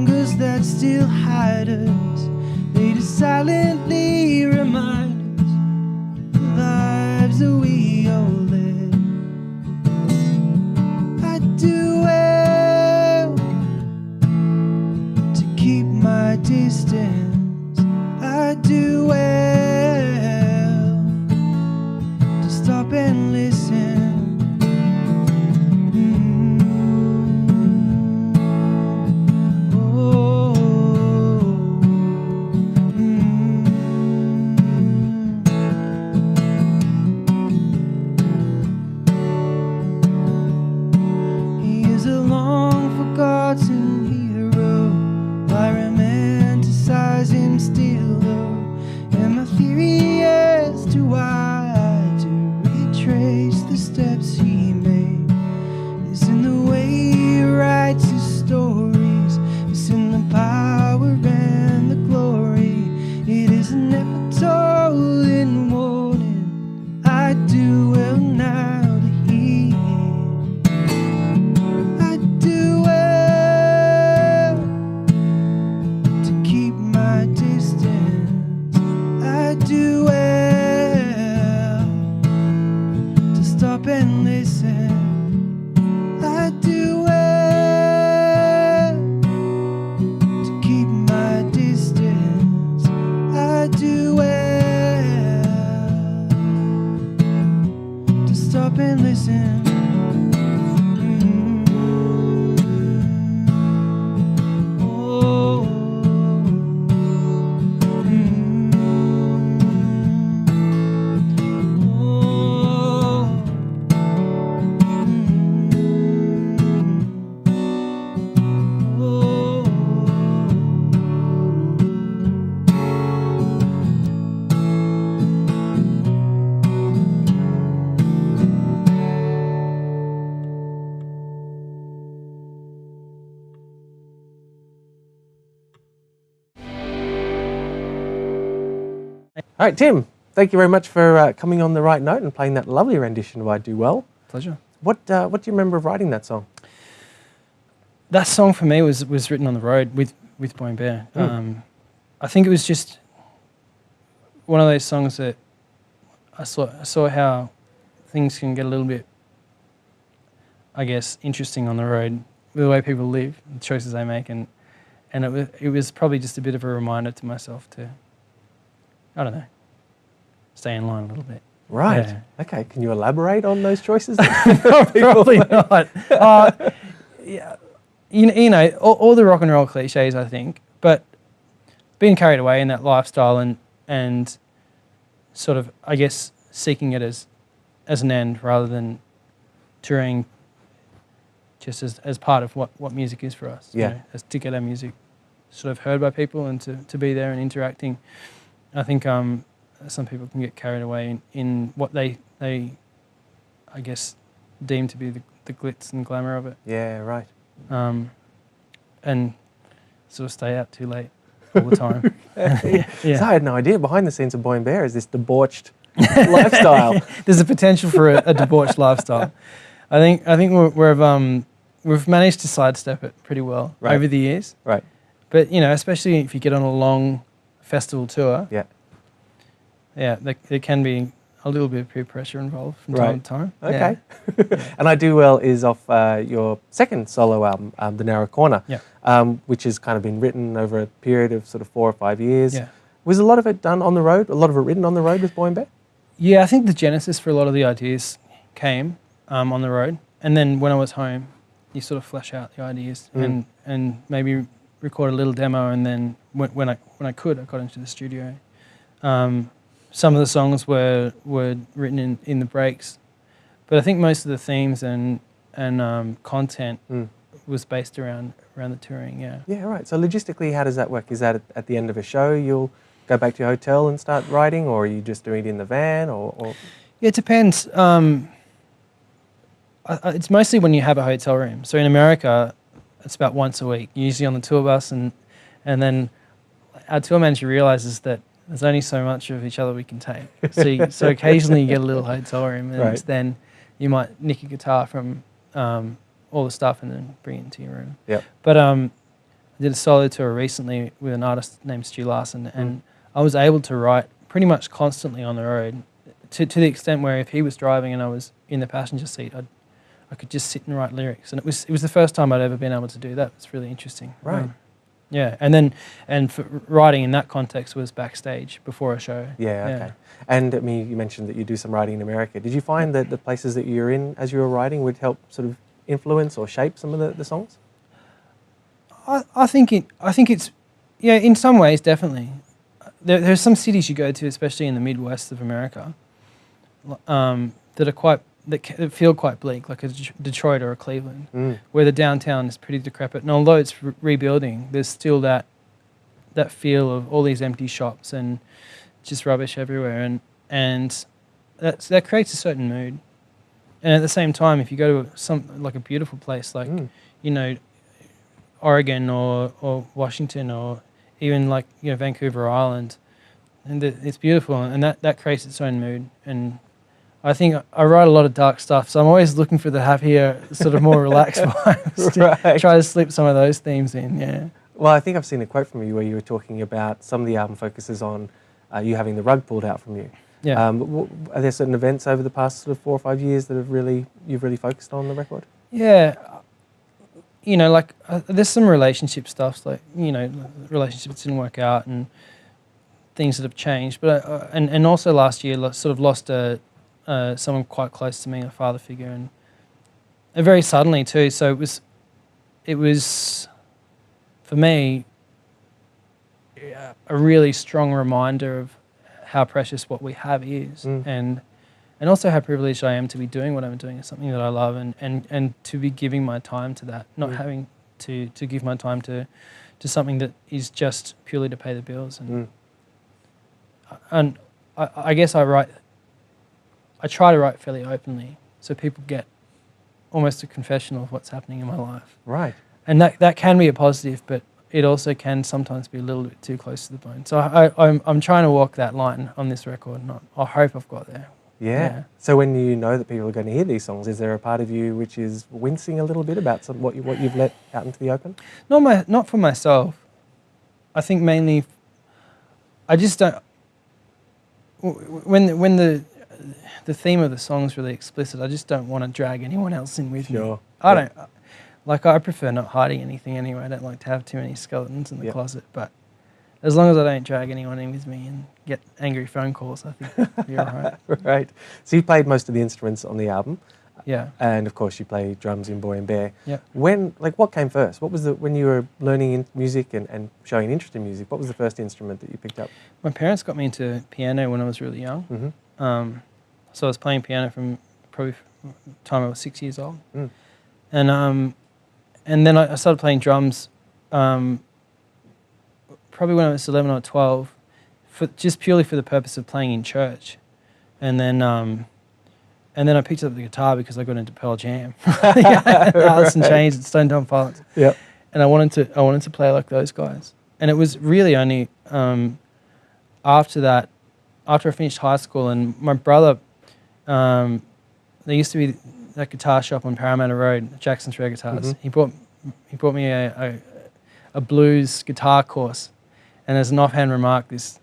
hungers that still hide us, they just silently remind us the lives that we all live. I do well to keep my distance. I do well to stop and listen. All right, Tim, thank you very much for coming on The Right Note and playing that lovely rendition of I Do Well. Pleasure. What do you remember of writing that song? That song for me was written on the road with Boy and Bear. I think it was just one of those songs that I saw how things can get a little bit, I guess, interesting on the road with the way people live, the choices they make, and it was probably just a bit of a reminder to myself to, I don't know, stay in line a little bit. Right. Yeah. Okay. Can you elaborate on those choices? Probably not. Yeah. You know, all the rock and roll cliches, I think, but being carried away in that lifestyle and sort of, I guess, seeking it as an end rather than touring just as part of what music is for us. Yeah. You know, as to get our music sort of heard by people and to be there and interacting. I think some people can get carried away in what they I guess, deem to be the glitz and glamour of it. Yeah, right. And sort of stay out too late all the time. Yeah. So I had no idea behind the scenes of Boy and Bear is this debauched lifestyle. There's a potential for a debauched lifestyle. I think we've managed to sidestep it pretty well over the years. Right. But, you know, especially if you get on a long festival tour, there can be a little bit of peer pressure involved from time to time. Okay. Yeah. And I Do Well is off your second solo album, The Narrow Corner, which has kind of been written over a period of sort of 4 or 5 years. Yeah. Was a lot of it done on the road? A lot of it written on the road with Boy and Bear? Yeah, I think the genesis for a lot of the ideas came on the road. And then when I was home, you sort of flesh out the ideas and maybe record a little demo, and then when I could, I got into the studio. Some of the songs were written in the breaks, but I think most of the themes and content was based around the touring. Yeah, right. So logistically, how does that work? Is that at the end of a show you'll go back to your hotel and start writing, or are you just doing it in the van, or? Yeah, it depends. It's mostly when you have a hotel room. So in America, it's about once a week, usually on the tour bus, and then our tour manager realizes that there's only so much of each other we can take. So occasionally you get a little hotel room, and then you might nick a guitar from all the stuff and then bring it into your room. Yep. But did a solo tour recently with an artist named Stu Larson, and I was able to write pretty much constantly on the road, to the extent where if he was driving and I was in the passenger seat, I could just sit and write lyrics, and it was the first time I'd ever been able to do that. It's really interesting. Right. Yeah, and for writing in that context was backstage before a show. Yeah, okay. And I mean, you mentioned that you do some writing in America. Did you find that the places that you're in as you were writing would help sort of influence or shape some of the songs? I think it's, yeah, in some ways definitely. There's some cities you go to, especially in the Midwest of America, that feel quite bleak, like a Detroit or a Cleveland, where the downtown is pretty decrepit. And although it's rebuilding, there's still that feel of all these empty shops and just rubbish everywhere, and that creates a certain mood. And at the same time, if you go to like a beautiful place like Oregon or Washington or even like Vancouver Island, and it's beautiful, and that creates its own mood. And I think I write a lot of dark stuff, so I'm always looking for the happier, sort of more relaxed vibes. Right. Try to slip some of those themes in. Yeah. Well, I think I've seen a quote from you where you were talking about some of the album focuses on you having the rug pulled out from you. Yeah. Are there certain events over the past sort of 4 or 5 years that you've really focused on the record? Yeah. Like there's some relationship stuff, like relationships didn't work out and things that have changed. But and also last year, sort of lost someone quite close to me, a father figure, and very suddenly too. So it was for me a really strong reminder of how precious what we have is, and also how privileged I am to be doing what I'm doing. It's something that I love, and to be giving my time to that, not having to give my time to something that is just purely to pay the bills. And I guess I try to write fairly openly, so people get almost a confessional of what's happening in my life. Right. And that can be a positive, but it also can sometimes be a little bit too close to the bone. So I'm trying to walk that line on this record, and I hope I've got there. Yeah. So when you know that people are going to hear these songs, is there a part of you which is wincing a little bit about what you've let out into the open? Not for myself. I think mainly, I just don't. When the theme of the song is really explicit, I just don't want to drag anyone else in with me. I don't. I prefer not hiding anything anyway. I don't like to have too many skeletons in the closet. But as long as I don't drag anyone in with me and get angry phone calls, I think you're all right. Right. So you played most of the instruments on the album. Yeah. And of course you play drums in Boy and Bear. Yeah. What came first? What was when you were learning music and showing interest in music, what was the first instrument that you picked up? My parents got me into piano when I was really young. Mm-hmm. So I was playing piano from probably the time I was 6 years old. And then I started playing drums probably when I was 11 or 12, just purely for the purpose of playing in church. And then I picked up the guitar because I got into Pearl Jam, Alice in Chains and Stone Temple Pilots. Yeah. And I wanted to play like those guys. And it was really only after I finished high school, and my brother, there used to be that guitar shop on Parramatta Road, Jackson's Rare Guitars. He bought me a blues guitar course, and as an offhand remark, this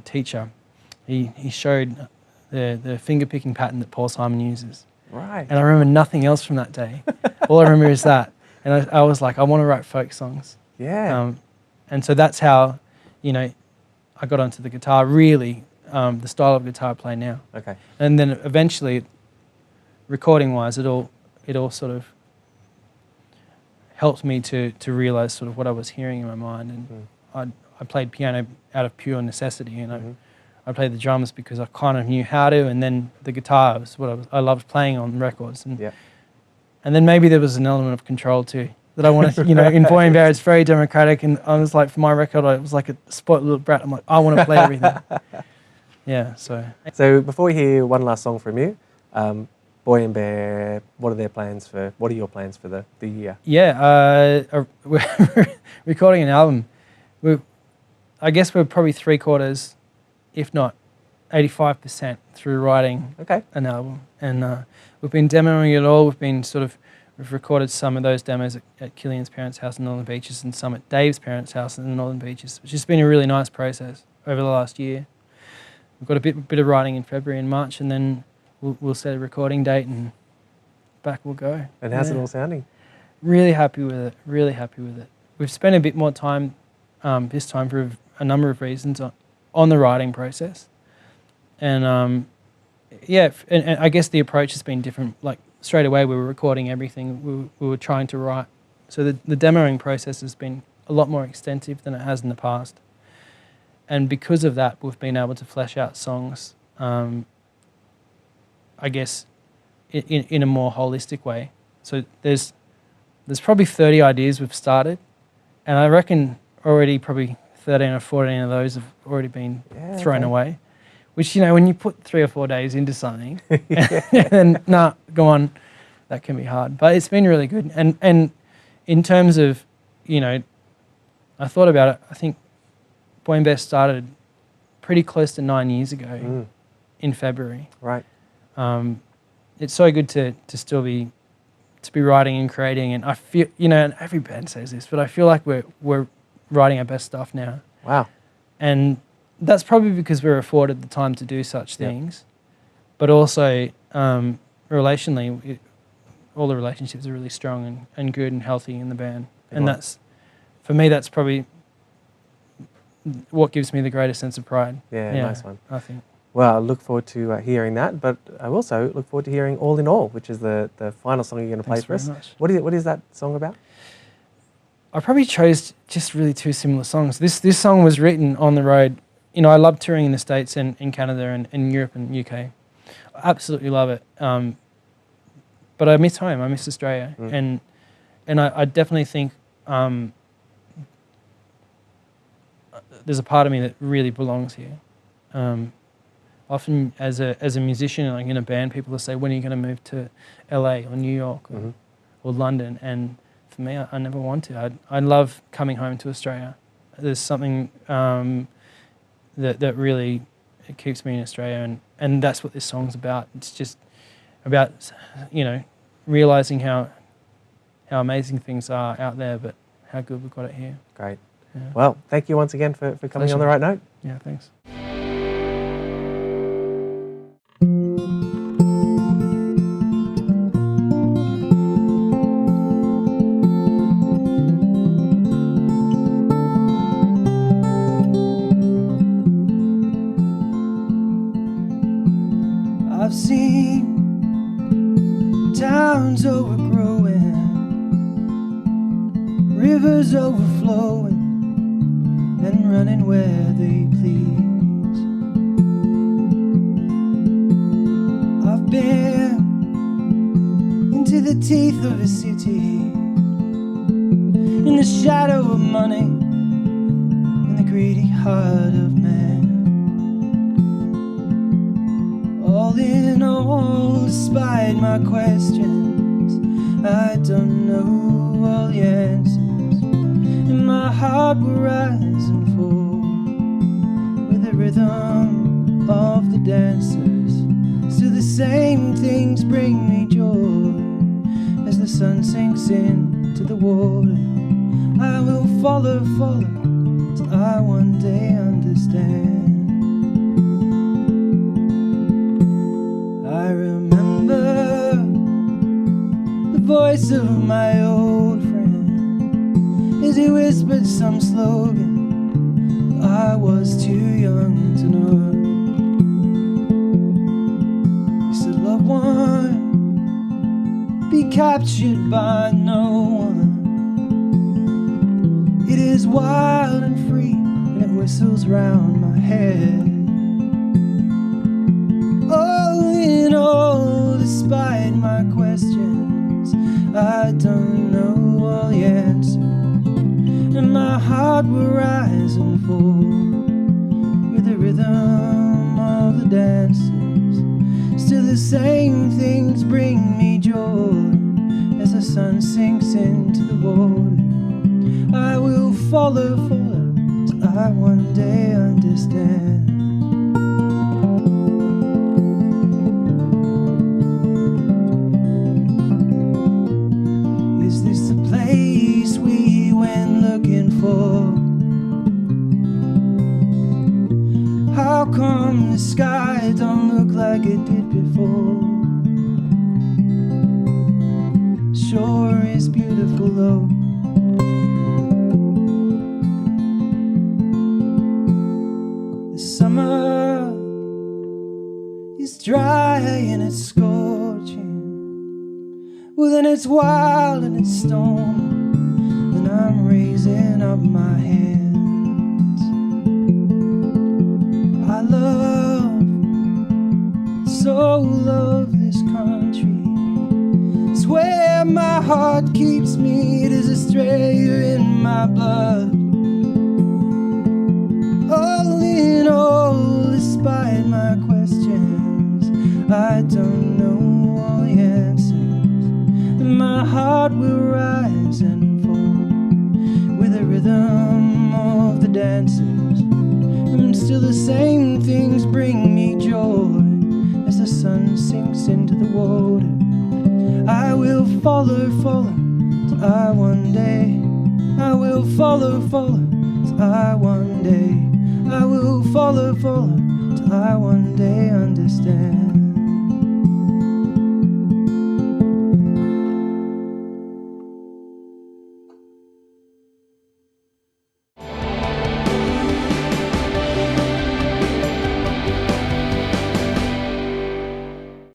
teacher, he showed the finger picking pattern that Paul Simon uses. Right. And I remember nothing else from that day. All I remember is that, and I was like, I want to write folk songs. Yeah. And so that's how, I got onto the guitar. Really, the style of guitar I play now. Okay. And then eventually, recording-wise, it all sort of helped me to realize sort of what I was hearing in my mind. And I played piano out of pure necessity, and I played the drums because I kind of knew how to, and then the guitar was what I loved playing on records. And then maybe there was an element of control too that I wanted. In Boy and Bear, it's very democratic, and I was like, for my record, I was like a spoiled little brat. I'm like, I want to play everything. Yeah. So before we hear one last song from you, Boy and Bear, what are your plans for the year? Yeah, we're recording an album. I guess we're probably 3/4, if not 85% through writing an album. And we've been demoing it all. We've been sort of We've recorded some of those demos at Killian's parents' house in Northern Beaches and some at Dave's parents' house in the Northern Beaches, which has been a really nice process over the last year. We've got a bit of writing in February and March, and then we'll set a recording date and back we'll go. And how's it all sounding? Really happy with it. Really happy with it. We've spent a bit more time this time for a number of reasons on the writing process, and and I guess the approach has been different. Like straight away, we were recording everything. We were trying to write, so the demoing process has been a lot more extensive than it has in the past. And because of that, we've been able to flesh out songs, I guess, in a more holistic way. So there's probably 30 ideas we've started, and I reckon already probably 13 or 14 of those have already been thrown away, which, when you put 3 or 4 days into something, and go on, that can be hard. But it's been really good. And in terms of, I thought about it, I think Boy and Bear started pretty close to 9 years ago in February. Right. It's so good to still be writing and creating, and I feel, and every band says this, but I feel like we're writing our best stuff now. Wow. And that's probably because we're afforded the time to do such things, but also relationally, all the relationships are really strong and good and healthy in the band. And that's, for me, that's probably what gives me the greatest sense of pride. Yeah, nice one. I think. Well, I look forward to hearing that, but I also look forward to hearing All in All, which is the final song you're going to play for us. Much. What is that song about? I probably chose just really two similar songs. This song was written on the road. I love touring in the States and in Canada and in Europe and UK. I absolutely love it. But I miss home. I miss Australia. And I definitely think there's a part of me that really belongs here. Often as a musician, like in a band, people will say, when are you going to move to LA or New York or London? And for me, I never want to. I love coming home to Australia. There's something that really keeps me in Australia, and that's what this song's about. It's just about, realising how amazing things are out there, but how good we've got it here. Great. Yeah. Well, thank you once again for coming Pleasure. on The Right Note. Yeah, thanks. I've seen towns overgrowing, rivers overflowing, and running where they please. I've been into the teeth of a city, in the shadow of money, in the greedy heart of man. All in all, despite my questions, I don't know all the answers, and my heart will rise and fall with the rhythm of the dancers. Still the same things bring me joy as the sun sinks into the water. I will follow till I one day understand. I remember the voice of my old friend as he whispered some slogan I was too young to know. He said, "Loved one, be captured by no one. It is wild and free and it whistles round my head." All in all, despite my questions, I don't know all the answers, and my heart will rise and fall with the rhythm of the dancers. Still the same things bring me joy as the sun sinks into the water. I will follow till I one day understand. How come the sky don't look like it did before? Sure is beautiful though. The summer is dry and it's scorching. Well, then it's wild and it's stormy, and I'm raising up my hands. I love, so love this country. It's where my heart keeps me. It is Australia in my blood. All in all, despite my questions, I don't know all the answers. My heart will rise and fall with the rhythm of the dancers. And still the same things bring me joy as the sun sinks into the water. I will follow, follow till I one day. I will follow, follow till I one day. I will follow, follow till I one day understand.